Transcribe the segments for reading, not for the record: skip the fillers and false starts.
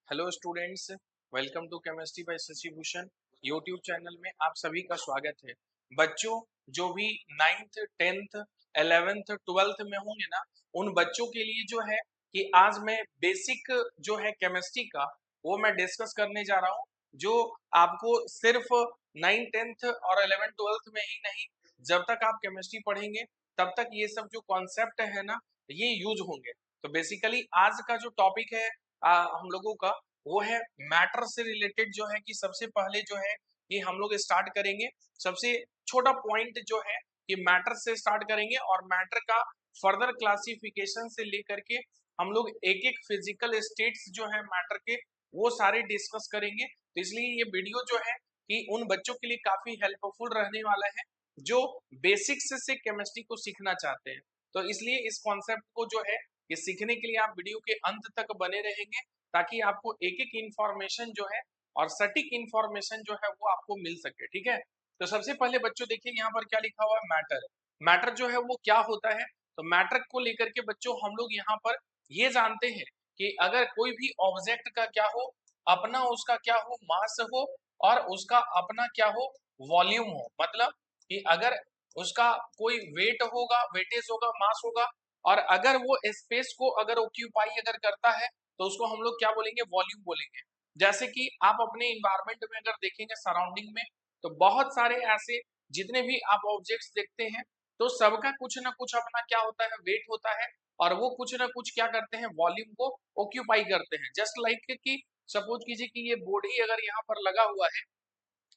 Hello students, welcome to chemistry by Shashi Bhushan YouTube channel में आप सभी का स्वागत है। बच्चों, जो भी नाइन्थ, टेंथ, 11th, 12th में होंगे ना, उन बच्चों के लिए जो है कि आज मैं बेसिक जो है केमिस्ट्री का वो मैं डिस्कस करने जा रहा हूँ, जो आपको सिर्फ 9, 10th और 11th, 12th में ही नहीं, जब तक आप केमिस्ट्री पढ़ेंगे तब तक ये सब जो कॉन्सेप्ट है ना, ये यूज होंगे। तो बेसिकली आज का जो टॉपिक है हम लोगों का, वो है मैटर से रिलेटेड। जो है कि सबसे पहले जो है कि हम लोग स्टार्ट करेंगे, सबसे छोटा पॉइंट जो है कि मैटर से स्टार्ट करेंगे और मैटर का फर्दर क्लासिफिकेशन से लेकर के हम लोग एक एक फिजिकल स्टेट्स जो है मैटर के, वो सारे डिस्कस करेंगे। तो इसलिए ये वीडियो जो है कि उन बच्चों के लिए काफी हेल्पफुल रहने वाला है जो बेसिक्स से केमिस्ट्री को सीखना चाहते हैं। तो इसलिए इस कॉन्सेप्ट को जो है ये सीखने के लिए आप वीडियो के अंत तक बने रहेंगे, ताकि आपको एक एक इंफॉर्मेशन जो है और सटीक इंफॉर्मेशन जो है वो आपको मिल सके। ठीक है, तो सबसे पहले बच्चों देखिए यहाँ पर क्या लिखा हुआ है, मैटर। मैटर जो है वो क्या होता है, तो मैटर को लेकर के बच्चों हम लोग यहाँ पर ये जानते हैं कि अगर कोई भी ऑब्जेक्ट का क्या हो, अपना उसका क्या हो मास हो, और उसका अपना क्या हो वॉल्यूम हो। मतलब कि अगर उसका कोई वेट होगा, वेटेज होगा, मास होगा, और अगर वो स्पेस को अगर ऑक्यूपाई अगर करता है तो उसको हम लोग क्या बोलेंगे, वॉल्यूम बोलेंगे। जैसे कि आप अपने इन्वायरमेंट में अगर देखेंगे, सराउंडिंग में, तो बहुत सारे ऐसे जितने भी आप ऑब्जेक्ट्स देखते हैं, तो सबका कुछ ना कुछ अपना क्या होता है, वेट होता है, और वो कुछ ना कुछ क्या करते हैं, वॉल्यूम को ऑक्यूपाई करते हैं। जस्ट लाइक कि सपोज कीजिए कि ये बोर्ड ही अगर यहाँ पर लगा हुआ है,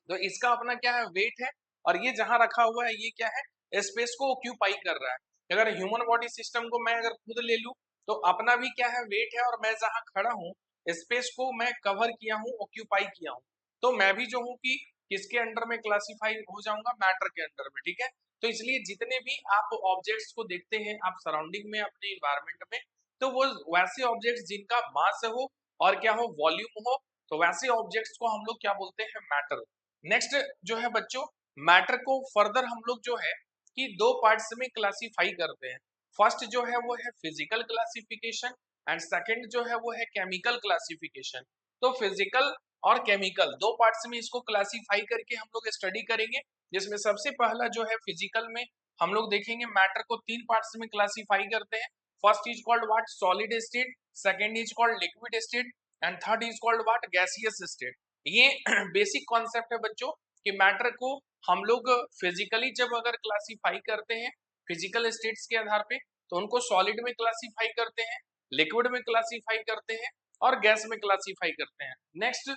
तो इसका अपना क्या है, वेट है, और ये जहां रखा हुआ है ये क्या है, स्पेस को ऑक्यूपाई कर रहा है। अगर ह्यूमन बॉडी सिस्टम को मैं अगर खुद ले लूं, तो अपना भी क्या है, वेट है, और मैं जहां खड़ा हूं स्पेस को मैं कवर किया हूं, ऑक्यूपाई किया हूं, तो मैं भी जो हूं कि किसके अंडर में क्लासिफाई हो जाऊंगा, मैटर के अंडर में। ठीक है, तो इसलिए जितने भी आप ऑब्जेक्ट्स को देखते हैं आप सराउंडिंग में, अपने इन्वायरमेंट में, तो वो वैसे ऑब्जेक्ट्स जिनका मास हो और क्या हो, वॉल्यूम हो, तो वैसे ऑब्जेक्ट्स को हम लोग क्या बोलते हैं, मैटर। नेक्स्ट जो है बच्चों, मैटर को फर्दर हम लोग जो है कि दो पार्ट्स में क्लासिफाई करते हैं। फर्स्ट जो है वो है फिजिकल क्लासिफिकेशन, एंड सेकंड जो है वो है केमिकल क्लासिफिकेशन। तो फिजिकल और केमिकल दो पार्ट्स में इसको क्लासिफाई करके हम लोग स्टडी करेंगे, जिसमें सबसे पहला जो है फिजिकल में हम लोग देखेंगे मैटर को तीन पार्ट्स में क्लासिफाई करते हैं। First is called what, solid state, second is called liquid state, and third is called what, gaseous state. ये बेसिक कॉन्सेप्ट है बच्चों कि मैटर को हम लोग फिजिकली जब अगर क्लासिफाई करते हैं फिजिकल स्टेट्स के आधार पे, तो उनको सॉलिड में क्लासिफाई करते हैं, लिक्विड में क्लासिफाई करते हैं, और गैस में क्लासिफाई करते हैं। नेक्स्ट,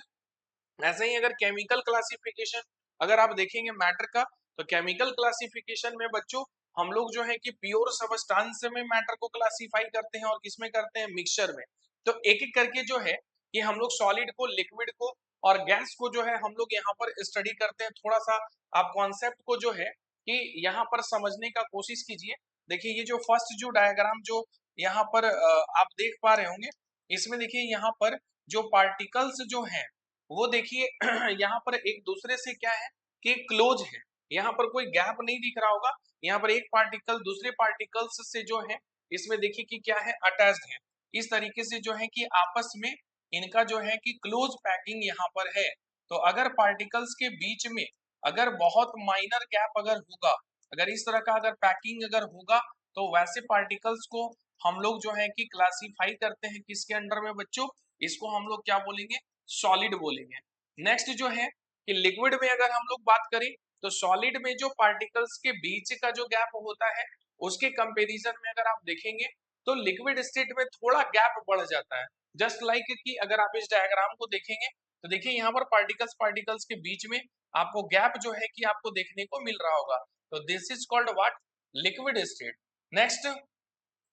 ऐसे ही अगर केमिकल क्लासिफिकेशन अगर आप देखेंगे मैटर का, तो केमिकल क्लासिफिकेशन में बच्चों हम लोग जो है कि प्योर सबस्टांस में मैटर को क्लासिफाई करते हैं, और किसमें करते हैं, मिक्सचर में। तो एक एक करके जो है कि हम लोग सॉलिड को, लिक्विड को और गैस को जो है हम लोग यहाँ पर स्टडी करते हैं। थोड़ा सा आप कॉन्सेप्ट को जो है कि यहाँ पर समझने का कोशिश कीजिए। देखिए ये जो फर्स्ट जो डायग्राम जो यहाँ पर आप देख पा रहे होंगे, इसमें देखिए यहाँ पर जो पार्टिकल्स जो हैं वो देखिए यहाँ पर एक दूसरे से क्या है कि क्लोज है। यहाँ पर कोई गैप नहीं दिख रहा होगा, यहाँ पर एक पार्टिकल दूसरे पार्टिकल्स से जो है इसमें देखिए कि क्या है, अटैच्ड है। इस तरीके से जो है कि आपस में इनका जो है कि क्लोज पैकिंग यहाँ पर है। तो अगर पार्टिकल्स के बीच में अगर बहुत माइनर गैप अगर होगा, अगर इस तरह का अगर पैकिंग अगर होगा, तो वैसे पार्टिकल्स को हम लोग जो है कि क्लासिफाई करते हैं किसके अंडर में बच्चों, इसको हम लोग क्या बोलेंगे, सॉलिड बोलेंगे। नेक्स्ट जो है कि लिक्विड में अगर हम लोग बात करें, तो सॉलिड में जो पार्टिकल्स के बीच का जो गैप होता है उसके कंपैरिजन में अगर आप देखेंगे, तो लिक्विड स्टेट में थोड़ा गैप बढ़ जाता है। जस्ट लाइक कि अगर आप इस डायग्राम को देखेंगे, तो देखिए यहाँ पर पार्टिकल्स पार्टिकल्स के बीच में आपको गैप जो है कि आपको देखने को मिल रहा होगा। तो this is called what, liquid state. Next,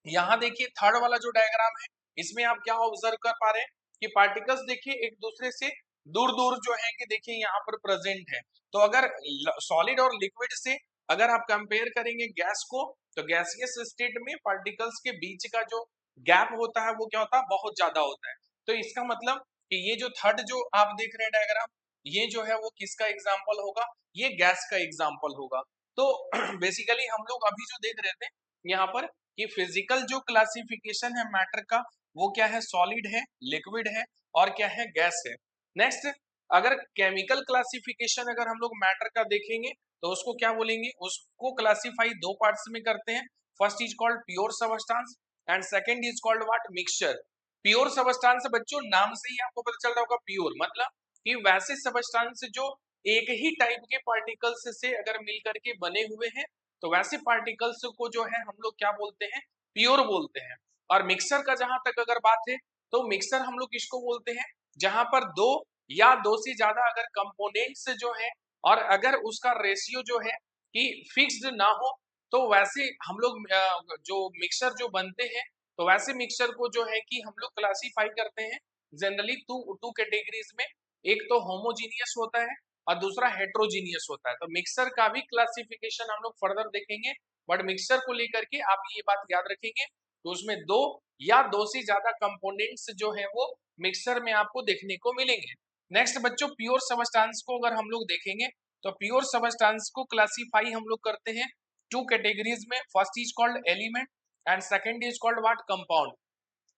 यहाँ देखिए थर्ड वाला जो डायग्राम है, इसमें आप क्या ऑब्जर्व कर पा रहे हैं कि पार्टिकल्स देखिए एक दूसरे से दूर दूर जो है कि देखिए यहाँ पर प्रेजेंट है। तो अगर सॉलिड और लिक्विड से अगर आप कंपेयर करेंगे गैस को, तो गैसियस स्टेट में पार्टिकल्स के बीच का जो गैप होता है वो क्या होता है, बहुत ज्यादा होता है। तो इसका मतलब कि ये जो थर्ड जो आप देख रहे हैं डायग्राम, ये जो है वो किसका एग्जाम्पल होगा, ये गैस का एग्जाम्पल होगा। तो बेसिकली हम लोग अभी जो देख रहे थे यहाँ पर कि फिजिकल जो क्लासिफिकेशन है मैटर का, वो क्या है, सॉलिड है, लिक्विड है और क्या है, गैस है। नेक्स्ट, अगर केमिकल क्लासिफिकेशन अगर हम लोग मैटर का देखेंगे तो उसको क्या बोलेंगे, उसको क्लासिफाई दो पार्ट्स में करते हैं। First is called pure substance and second is called what, mixture. Pure substance बच्चों नाम से ही आपको पता चल रहा होगा, प्योर मतलब कि वैसे सबस्टांस जो एक ही टाइप के पार्टिकल्स से अगर मिल करके बने हुए हैं, तो वैसे पार्टिकल्स को जो है हम लोग क्या बोलते हैं, प्योर बोलते हैं। और मिक्सर का जहां तक अगर बात है, तो मिक्सर हम लोग किसको बोलते हैं, जहां पर दो या दो से ज्यादा अगर कंपोनेंट्स जो है और अगर उसका रेशियो जो है कि फिक्स्ड ना हो, तो वैसे हम लोग जो मिक्सर जो बनते हैं, तो वैसे मिक्सर को जो है कि हम लोग क्लासिफाई करते हैं जनरली टू टू कैटेगरीज में। एक तो होमोजीनियस होता है और दूसरा हेट्रोजीनियस होता है। तो मिक्सर का भी क्लासिफिकेशन हम लोग फर्दर देखेंगे, बट मिक्सर को लेकर के आप ये बात याद रखेंगे तो उसमें दो या दो से ज्यादा कंपोनेंट्स जो है वो मिक्सर में आपको देखने को मिलेंगे। नेक्स्ट बच्चों, प्योर सबस्टांस को अगर हम लोग देखेंगे तो प्योर सबस्टांस को क्लासिफाई हम लोग करते हैं टू कैटेगरीज में। First is called element and second is called what, compound.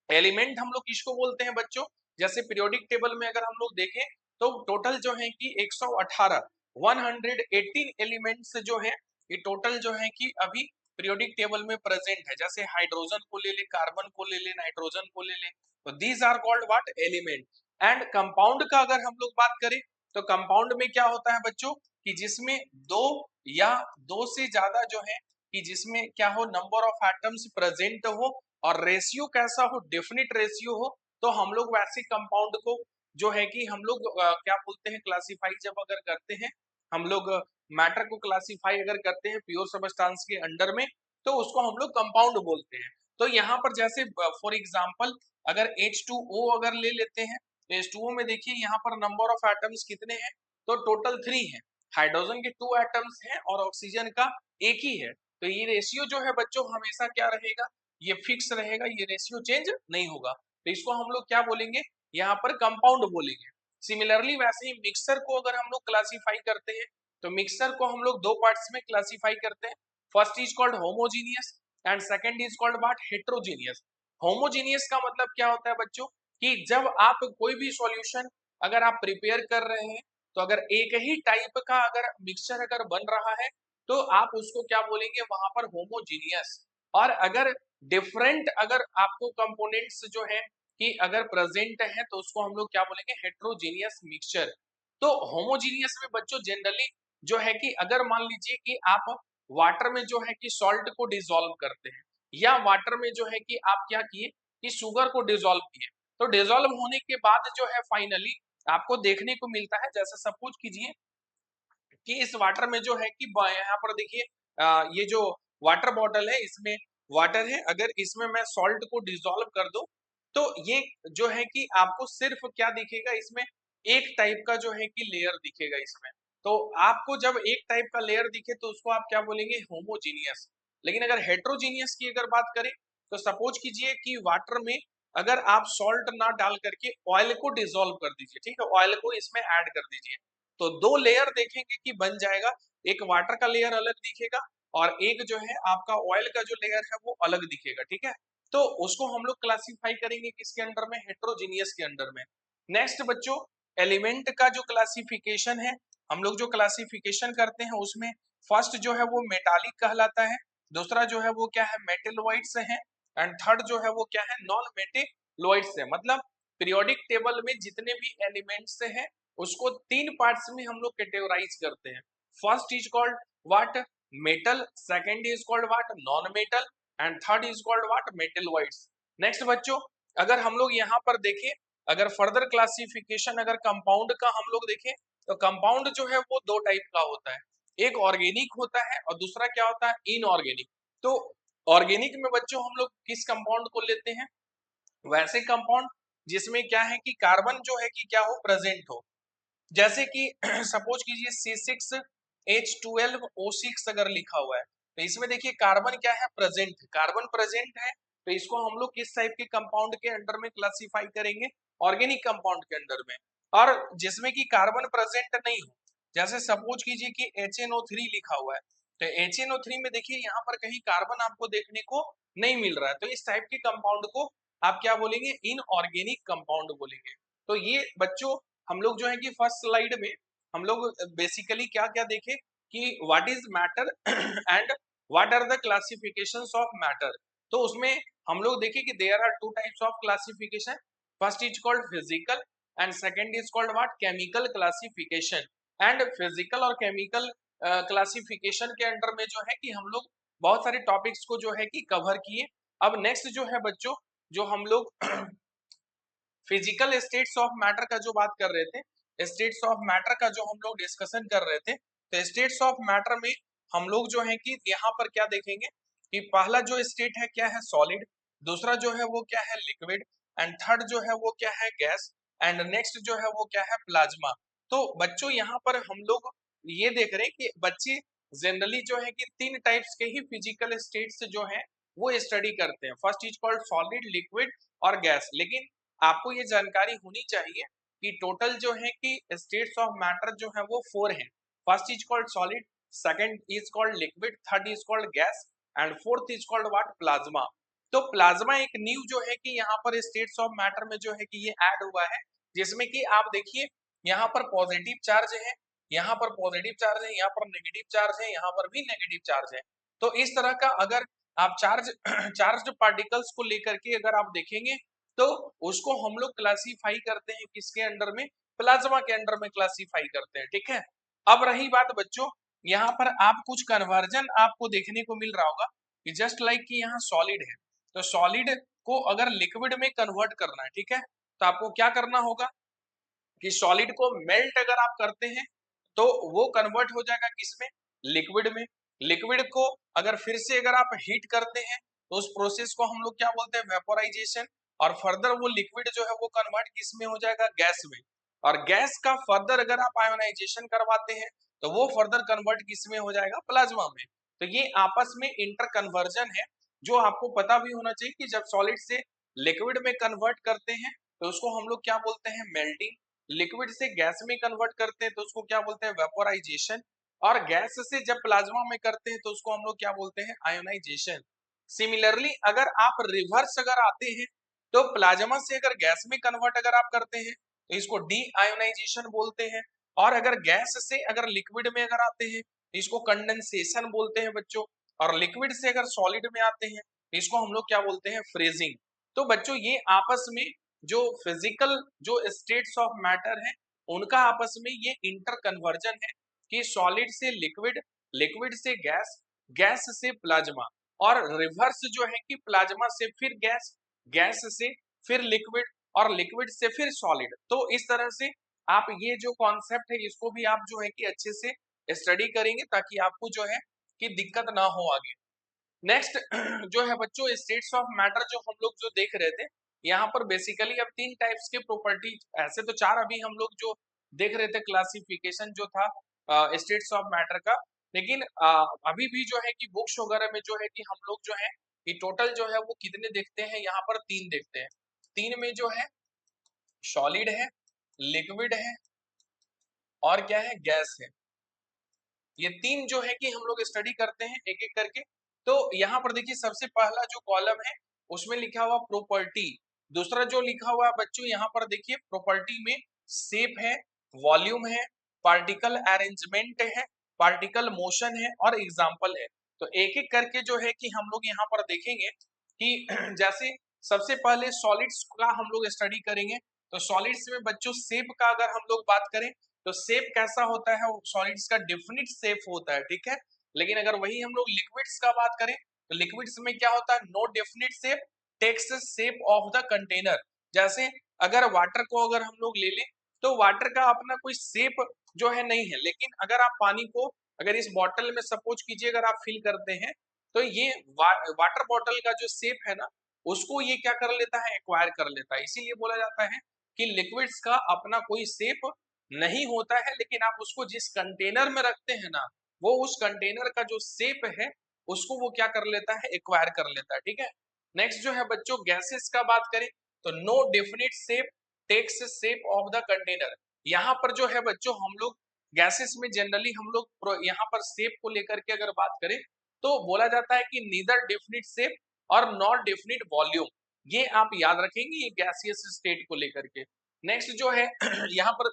Element हम लोग किसको बोलते हैं बच्चों, जैसे पीरियोडिक टेबल में अगर हम लोग देखें तो टोटल जो है कि 118 118 एलिमेंट्स जो है, ये टोटल जो है कि अभी पीरियोडिक टेबल में प्रेजेंट है। जैसे हाइड्रोजन को ले ले, कार्बन को ले ले, नाइट्रोजन को ले ले, तो these are called what, element. And compound का अगर हम लोग बात करें तो कंपाउंड में क्या होता है बच्चों, कि जिसमें दो या दो से ज्यादा जो है कि जिसमें क्या हो, नंबर ऑफ एटम्स प्रेजेंट हो और रेशियो कैसा हो, डेफिनिट रेशियो हो, तो हम लोग वैसे कंपाउंड को जो है कि हम लोग क्या बोलते हैं, क्लासिफाई जब अगर करते हैं हम लोग मैटर को क्लासिफाई अगर करते हैं प्योर सबस्टांस के अंडर में, तो उसको हम लोग कंपाउंड बोलते हैं। तो यहाँ पर जैसे फॉर एग्जांपल अगर H2O अगर ले लेते हैं, तो H2O में देखिए यहाँ पर नंबर ऑफ एटम्स कितने हैं, तो टोटल 3 है। हाइड्रोजन के 2 एटम्स हैं और ऑक्सीजन का एक ही है। तो ये रेशियो जो है बच्चों हमेशा क्या रहेगा, ये फिक्स रहेगा, ये रेशियो चेंज नहीं होगा। तो इसको हम लोग क्या बोलेंगे, यहाँ पर कंपाउंड बोलेंगे। सिमिलरली वैसे ही मिक्सर को अगर हम लोग क्लासिफाई करते हैं, तो मिक्सर को हम लोग दो पार्ट्स में क्लासिफाई करते हैं। First is called homogeneous and second is called what, heterogeneous. Homogeneous का मतलब क्या होता है बच्चों, कि जब आप कोई भी सॉल्यूशन अगर आप प्रिपेयर कर रहे हैं, तो अगर एक ही टाइप का अगर मिक्सचर अगर बन रहा है, तो आप उसको क्या बोलेंगे वहां पर, होमोजीनियस। और अगर डिफरेंट अगर आपको कंपोनेंट्स जो है कि अगर प्रेजेंट है, तो उसको हम लोग क्या बोलेंगे, हेट्रोजीनियस मिक्सचर। तो होमोजीनियस में बच्चों जनरली जो है कि अगर मान लीजिए कि आप वाटर में जो है कि सॉल्ट को डिसॉल्व करते हैं, या वाटर में जो है कि आप क्या किए कि शुगर को डिसॉल्व किए, तो डिसॉल्व होने के बाद जो है फाइनली आपको देखने को मिलता है, जैसे सपोज कीजिए कि इस वाटर में जो है कि यहाँ पर देखिए ये जो वाटर बॉटल है इसमें वाटर है, अगर इसमें मैं सॉल्ट को डिसॉल्व कर दूं, तो ये जो है कि आपको सिर्फ क्या दिखेगा इसमें, एक टाइप का जो है कि लेयर दिखेगा इसमें। तो आपको जब एक टाइप का लेयर दिखे तो उसको आप क्या बोलेंगे, होमोजीनियस। लेकिन अगर हेट्रोजीनियस की अगर बात करें, तो सपोज कीजिए कि वाटर में अगर आप सॉल्ट ना डाल करके ऑयल को डिसॉल्व कर दीजिए, ठीक है, ऑयल को इसमें ऐड कर दीजिए, तो दो लेयर देखेंगे कि बन जाएगा। एक वाटर का लेयर अलग दिखेगा और एक जो है आपका ऑयल का जो लेयर है वो अलग दिखेगा, ठीक है। तो उसको हम लोग क्लासिफाई करेंगे किसके अंडर में, हेट्रोजीनियस के अंडर में। नेक्स्ट बच्चों, एलिमेंट का जो क्लासिफिकेशन है, हम लोग जो क्लासिफिकेशन करते हैं उसमें फर्स्ट जो है वो मेटालिक कहलाता है, दूसरा जो है वो क्या है, मेटेलोइड्स है, एंड थर्ड जो है वो क्या है, नॉन मेटेलोइड्स है। मतलब पीरियोडिक टेबल में जितने भी एलिमेंट्स हैं उसको तीन पार्ट्स में हम लोग कैटेगराइज करते हैं। First is called what, metal, second is called what, non metal, and third is called what, metalloids. Next बच्चों, अगर हम लोग यहाँ पर देखें, अगर फर्दर क्लासिफिकेशन अगर कंपाउंड का हम लोग देखें, तो कंपाउंड जो है वो दो टाइप का होता है, एक ऑर्गेनिक होता है और दूसरा क्या होता है, इनऑर्गेनिक। तो ऑर्गेनिक में बच्चों हम लोग किस कंपाउंड को लेते हैं, वैसे कंपाउंड जिसमें क्या है कि कार्बन जो है कि क्या हो, प्रेजेंट हो। जैसे कि सपोज कीजिए C6H12O6 अगर लिखा हुआ है, तो इसमें देखिए कार्बन क्या है, प्रेजेंट, कार्बन प्रेजेंट है, तो इसको हम लोग किस टाइप के कंपाउंड के अंडर में क्लासिफाई करेंगे, ऑर्गेनिक कंपाउंड के अंडर में। और जिसमें कि कार्बन प्रेजेंट नहीं हो, जैसे सपोज कीजिए कि HNO3 लिखा हुआ है, तो HNO3 में देखिए यहाँ पर कहीं कार्बन आपको देखने को नहीं मिल रहा है, तो इस टाइप के कंपाउंड को आप क्या बोलेंगे, इनऑर्गेनिक कंपाउंड बोलेंगे। तो ये बच्चों हम लोग जो है कि फर्स्ट स्लाइड में हम लोग बेसिकली क्या क्या देखे कि what is matter and what are the classifications of matter. तो उसमें हम लोग देखे कि there are two types of classification, first is called physical and second is called what, chemical classification. And physical और केमिकल क्लासिफिकेशन के under में जो है कि हम लोग बहुत सारे टॉपिक्स को जो है कि कवर किए। अब नेक्स्ट जो है बच्चों, जो हम लोग फिजिकल स्टेट्स ऑफ मैटर का जो बात कर रहे थे, स्टेट्स ऑफ मैटर का जो हम लोग डिस्कशन कर रहे थे, तो स्टेट्स ऑफ मैटर में हम लोग जो है कि यहाँ पर क्या देखेंगे कि पहला जो स्टेट है क्या है, सॉलिड, दूसरा जो है वो क्या है, लिक्विड, एंड थर्ड जो है वो क्या है, गैस, एंड नेक्स्ट जो है वो क्या है, प्लाज्मा। तो बच्चों यहाँ पर हम लोग ये देख रहे हैं कि बच्चे जनरली जो है कि तीन टाइप्स के ही फिजिकल स्टेट्स जो है वो स्टडी करते हैं, first is called solid, liquid और गैस। लेकिन आपको ये जानकारी होनी चाहिए कि टोटल जो है कि स्टेट्स ऑफ मैटर जो है वो फोर हैं, first is called solid, second is called liquid, third is called gas, and fourth is called what, plasma. तो प्लाज्मा एक न्यू जो है कि यहाँ पर स्टेट्स ऑफ मैटर में जो है कि ये ऐड हुआ है, जिसमें कि आप देखिए यहाँ पर पॉजिटिव चार्ज है, यहाँ पर पॉजिटिव चार्ज है, यहाँ पर नेगेटिव चार्ज है, यहाँ पर भी नेगेटिव चार्ज है। तो इस तरह का अगर आप चार्ज चार्ज पार्टिकल्स को लेकर के अगर आप देखेंगे तो उसको हम लोग क्लासीफाई करते हैं किसके अंडर में, प्लाज्मा के अंडर में क्लासीफाई करते हैं, ठीक है। अब रही बात बच्चों, यहाँ पर आप कुछ कन्वर्जन आपको देखने को मिल रहा होगा कि जस्ट लाइक कि यहाँ सॉलिड है, तो सॉलिड को अगर लिक्विड में कन्वर्ट करना है, ठीक है, तो आपको क्या करना होगा कि सॉलिड को मेल्ट अगर आप करते हैं तो वो कन्वर्ट हो जाएगा किसमें, लिक्विड में। लिक्विड को अगर फिर से अगर आप हीट करते हैं तो उस प्रोसेस को हम लोग क्या बोलते हैं, वेपोराइजेशन। और फर्दर वो लिक्विड जो है वो कन्वर्ट किसमें हो जाएगा, गैस में। और गैस का फर्दर अगर आप आयोनाइजेशन करवाते हैं तो वो फर्दर कन्वर्ट किसमें हो जाएगा, प्लाज्मा में। तो ये आपस में इंटर कन्वर्जन है, जो आपको पता भी होना चाहिए कि जब सॉलिड से लिक्विड में कन्वर्ट करते हैं तो उसको हम लोग क्या बोलते हैं, मेल्टिंग। लिक्विड से गैस में कन्वर्ट करते हैं तो उसको क्या बोलते हैं, वेपोराइजेशन। और गैस से जब प्लाज्मा में करते हैं तो उसको हम लोग क्या बोलते हैं, आयोनाइजेशन। सिमिलरली अगर आप रिवर्स अगर आते हैं तो प्लाज्मा से अगर गैस में कन्वर्ट अगर आप करते हैं तो इसको डी आयोनाइजेशन बोलते हैं। और अगर गैस से अगर लिक्विड में अगर आते हैं तो इसको कंडेंसेशन बोलते हैं बच्चों। और लिक्विड से अगर सॉलिड में आते हैं तो इसको हम लोग क्या बोलते हैं, फ्रीजिंग। तो बच्चों ये आपस में जो फिजिकल जो स्टेट्स ऑफ मैटर है उनका आपस में ये इंटर कन्वर्जन है कि सॉलिड से लिक्विड, लिक्विड से गैस, गैस से प्लाज्मा, और रिवर्स जो है कि प्लाज्मा से फिर गैस, गैस से फिर लिक्विड, और लिक्विड से फिर सॉलिड। तो इस तरह से आप ये जो कॉन्सेप्ट है इसको भी आप जो है कि अच्छे से स्टडी करेंगे ताकि आपको जो है कि दिक्कत ना हो आगे। नेक्स्ट जो है बच्चों, स्टेट्स ऑफ मैटर जो हम लोग जो देख रहे थे, यहाँ पर बेसिकली अब तीन टाइप्स के प्रॉपर्टी, ऐसे तो चार अभी हम लोग जो देख रहे थे क्लासिफिकेशन जो था स्टेट्स ऑफ मैटर का। लेकिन अभी भी जो है कि बुक्स वगैरह में जो है कि हम लोग जो है कि टोटल जो है वो कितने देखते हैं, यहाँ पर तीन देखते हैं। तीन में जो है सॉलिड है, लिक्विड है, और क्या है, गैस है। ये तीन जो है कि हम लोग स्टडी करते हैं एक एक करके। तो यहाँ पर देखिए सबसे पहला जो कॉलम है उसमें लिखा हुआ प्रॉपर्टी, दूसरा जो लिखा हुआ है बच्चों यहाँ पर देखिए प्रॉपर्टी में शेप है, वॉल्यूम है, पार्टिकल अरेंजमेंट है, पार्टिकल मोशन है, और एग्जाम्पल है। तो एक एक करके जो है कि हम लोग यहाँ पर देखेंगे कि जैसे सबसे पहले सॉलिड्स का हम लोग स्टडी करेंगे। तो सॉलिड्स में बच्चों शेप का अगर हम लोग बात करें तो शेप कैसा होता है, सॉलिड्स का डिफिनिट शेप होता है, ठीक है। लेकिन अगर वही हम लोग लिक्विड्स का बात करें तो लिक्विड्स में क्या होता है, no definite shape, takes shape of the container. जैसे अगर वाटर को अगर हम लोग ले लें तो वाटर का अपना कोई शेप जो है नहीं है, लेकिन अगर आप पानी को अगर इस बॉटल में सपोज कीजिए अगर आप फिल करते हैं तो ये वाटर बॉटल का जो शेप है ना उसको ये क्या कर लेता है, एक्वायर कर लेता है। इसीलिए बोला जाता है कि लिक्विड्स का अपना कोई शेप नहीं होता है, लेकिन आप उसको जिस कंटेनर में रखते हैं ना वो उस कंटेनर का जो शेप है उसको वो क्या कर लेता है, एक्वायर कर लेता है, ठीक है। नेक्स्ट जो है बच्चों गैसेस का बात करें तो no definite shape, takes shape of the container. यहाँ पर जो है बच्चों हम लोग गैसेस में जनरली हम लोग यहाँ पर शेप को लेकर के अगर बात करें तो बोला जाता है कि नीदर डेफिनिट शेप और नॉट डेफिनिट वॉल्यूम। ये आप याद रखेंगे ये गैसियस स्टेट को लेकर के। नेक्स्ट जो है यहाँ पर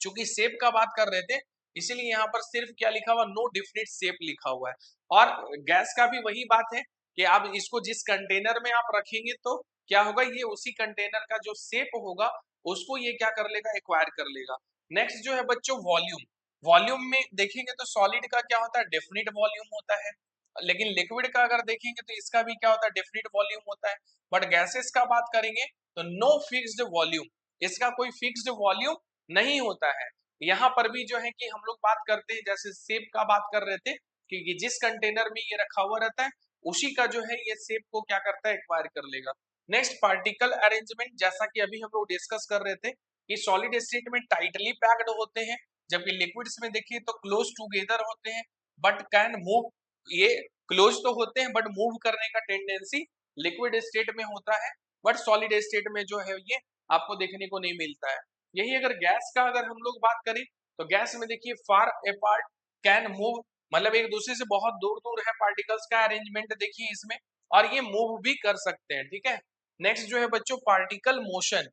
चूंकि शेप का बात कर रहे थे, इसीलिए यहाँ पर सिर्फ क्या लिखा हुआ, नो डिफिनिट शेप लिखा हुआ है। और गैस का भी वही बात है कि आप इसको जिस कंटेनर में आप रखेंगे तो क्या होगा, ये उसी कंटेनर का जो शेप होगा उसको ये क्या कर लेगा, एक्वायर कर लेगा। नेक्स्ट जो है बच्चों वॉल्यूम, वॉल्यूम में देखेंगे तो सॉलिड का क्या होता है, डेफिनिट वॉल्यूम होता है, लेकिन लिक्विड का अगर देखेंगे तो इसका भी क्या होता है, डेफिनिट वॉल्यूम होता है। बट गैसेस का बात करेंगे तो नो फिक्स्ड वॉल्यूम, इसका कोई फिक्स्ड वॉल्यूम नहीं होता है। यहाँ पर भी जो है कि हम लोग बात करते हैं, जैसे सेब का बात कर रहे थे कि जिस कंटेनर में ये रखा हुआ रहता है उसी का जो है ये सेब को क्या करता है, एक्वायर कर लेगा। नेक्स्ट पार्टिकल अरेंजमेंट, जैसा कि अभी हम लोग डिस्कस कर रहे थे कि सॉलिड स्टेट में टाइटली पैक्ड होते हैं, जबकि लिक्विड्स में देखिए तो क्लोज टुगेदर होते हैं, बट कैन मूव, ये क्लोज तो होते हैं बट मूव करने का टेंडेंसी लिक्विड स्टेट में होता है, बट सॉलिड स्टेट में जो है ये आपको देखने को नहीं मिलता है। यही अगर गैस का अगर हम लोग बात करें तो गैस में देखिए फार अपार्ट, कैन मूव, मतलब एक दूसरे से बहुत दूर दूर है, पार्टिकल्स का अरेंजमेंट देखिए इसमें, और ये मूव भी कर सकते हैं, ठीक है। नेक्स्ट जो है बच्चों पार्टिकल मोशन,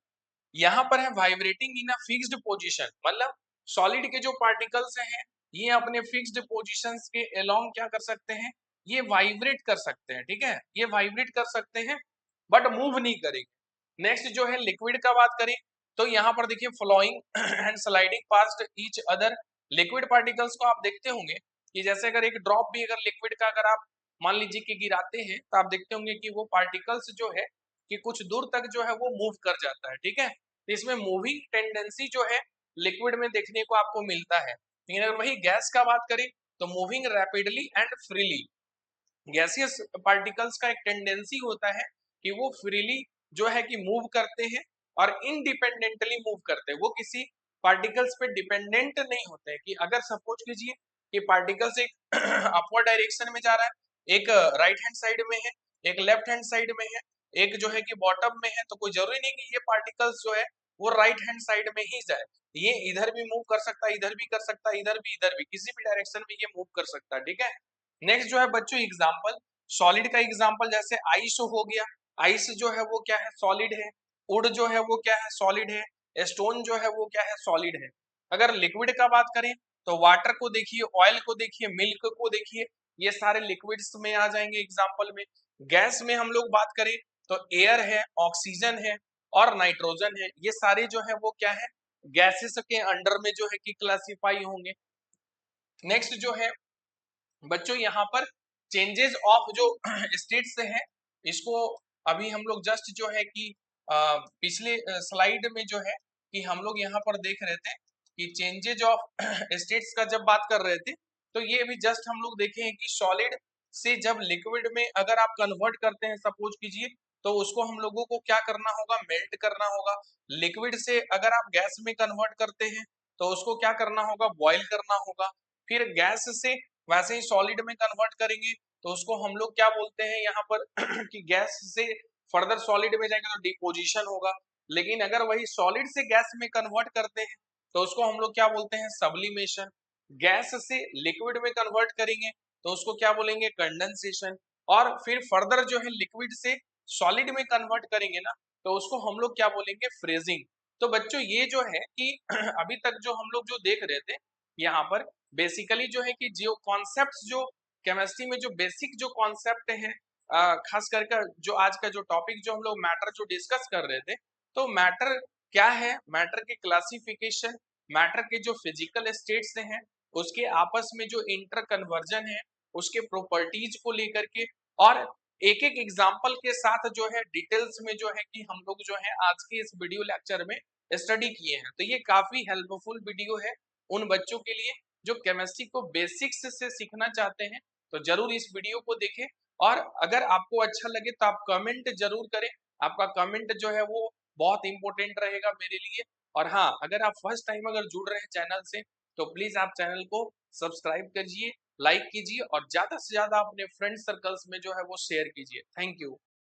यहाँ पर है vibrating in a fixed position, मतलब सॉलिड के जो पार्टिकल्स हैं ये अपने फिक्स्ड पोजीशंस के अलोंग क्या कर सकते हैं, ये वाइब्रेट कर सकते हैं, ठीक है, ये वाइब्रेट कर सकते हैं बट मूव नहीं करेंगे। नेक्स्ट जो है लिक्विड का बात करें तो यहाँ पर देखिए flowing and sliding past each other, liquid particles को आप देखते होंगे कि जैसे अगर एक ड्रॉप भी अगर लिक्विड का अगर आप मान लीजिए कि गिराते हैं तो आप देखते होंगे कि वो पार्टिकल्स जो है कि कुछ दूर तक जो है वो मूव कर जाता है, ठीक है। तो इसमें मूविंग टेंडेंसी जो है लिक्विड में देखने को आपको मिलता है, लेकिन अगर वही गैस का बात करें तो moving rapidly and freely, gaseous particles का एक टेंडेंसी होता है कि वो फ्रीली जो है कि मूव करते हैं और इंडिपेंडेंटली मूव करते हैं, वो किसी पार्टिकल्स पे डिपेंडेंट नहीं होते हैं। कि अगर सपोज कीजिए कि पार्टिकल्स एक अपवर्ड डायरेक्शन में जा रहा है, एक राइट हैंड साइड में है, एक लेफ्ट हैंड साइड में है, एक जो है कि बॉटम में है, तो कोई जरूरी नहीं कि ये पार्टिकल्स जो है वो राइट हैंड साइड में ही जाए, ये इधर भी मूव कर सकता है, इधर भी कर सकता है, इधर भी किसी भी डायरेक्शन में ये मूव कर सकता है, ठीक है। नेक्स्ट जो है बच्चों एग्जांपल, सॉलिड का एग्जांपल जैसे आइस हो गया, आइस जो है वो क्या है, सॉलिड है। वुड जो है वो क्या है, सॉलिड है। स्टोन जो है वो क्या है, सॉलिड है। अगर लिक्विड का बात करें तो वाटर को देखिए, ऑयल को देखिए, मिल्क को देखिए, ये सारे लिक्विड्स में आ जाएंगे एग्जांपल में। गैस में हम लोग बात करें तो एयर है, ऑक्सीजन है और नाइट्रोजन है, ये सारे जो है वो क्या है, गैसेस के अंडर में जो है कि क्लासिफाई होंगे। नेक्स्ट जो है बच्चों यहाँ पर चेंजेस ऑफ जो स्टेट्स हैं, इसको अभी हम लोग जस्ट जो है कि पिछले स्लाइड में जो है कि हम लोग यहाँ पर देख रहे थे कि चेंजेज ऑफ स्टेट्स का जब बात कर रहे थे तो ये भी जस्ट हम लोग देखे हैं कि सॉलिड से जब लिक्विड में अगर आप कन्वर्ट करते हैं सपोज कीजिए, तो उसको हम लोगों को क्या करना होगा, मेल्ट करना होगा। लिक्विड से अगर आप गैस में कन्वर्ट करते हैं तो उसको क्या करना होगा, बॉईल करना होगा। फिर गैस से वैसे ही सॉलिड में कन्वर्ट करेंगे तो उसको हम लोग क्या बोलते हैं यहाँ पर कि गैस से फर्दर सॉलिड में जाएगा तो डिपोजिशन होगा। लेकिन अगर वही सॉलिड से गैस में कन्वर्ट करते हैं तो उसको हम लोग क्या बोलते हैं, सब्लिमेशन। गैस से लिक्विड में कन्वर्ट करेंगे तो उसको क्या बोलेंगे, कंडेंसेशन। और फिर फर्दर जो है लिक्विड से सॉलिड में कन्वर्ट करेंगे ना तो उसको हम लोग क्या बोलेंगे, फ्रीजिंग। तो बच्चों ये जो है कि अभी तक जो हम लोग जो देख रहे थे यहाँ पर बेसिकली जो है कि जो कॉन्सेप्ट्स जो केमिस्ट्री में जो बेसिक जो कॉन्सेप्ट है, खास करके जो आज का जो टॉपिक जो हम लोग मैटर जो डिस्कस कर रहे थे, तो मैटर क्या है, मैटर के क्लासिफिकेशन, मैटर के जो फिजिकल स्टेट्स हैं उसके आपस में जो इंटर कन्वर्जन है, उसके प्रॉपर्टीज को लेकर के, और एक एक एग्जाम्पल के साथ जो है डिटेल्स में जो है कि हम लोग जो है आज के इस वीडियो लेक्चर में स्टडी किए हैं। तो ये काफी हेल्पफुल वीडियो है उन बच्चों के लिए जो केमिस्ट्री को बेसिक्स से सीखना चाहते हैं, तो जरूर इस वीडियो को देखें। और अगर आपको अच्छा लगे तो आप कमेंट जरूर करें, आपका कमेंट जो है वो बहुत इंपॉर्टेंट रहेगा मेरे लिए। और हाँ, अगर आप फर्स्ट टाइम अगर जुड़ रहे हैं चैनल से तो प्लीज आप चैनल को सब्सक्राइब कीजिए, लाइक कीजिए और ज्यादा से ज्यादा अपने फ्रेंड सर्कल्स में जो है वो शेयर कीजिए। Thank you.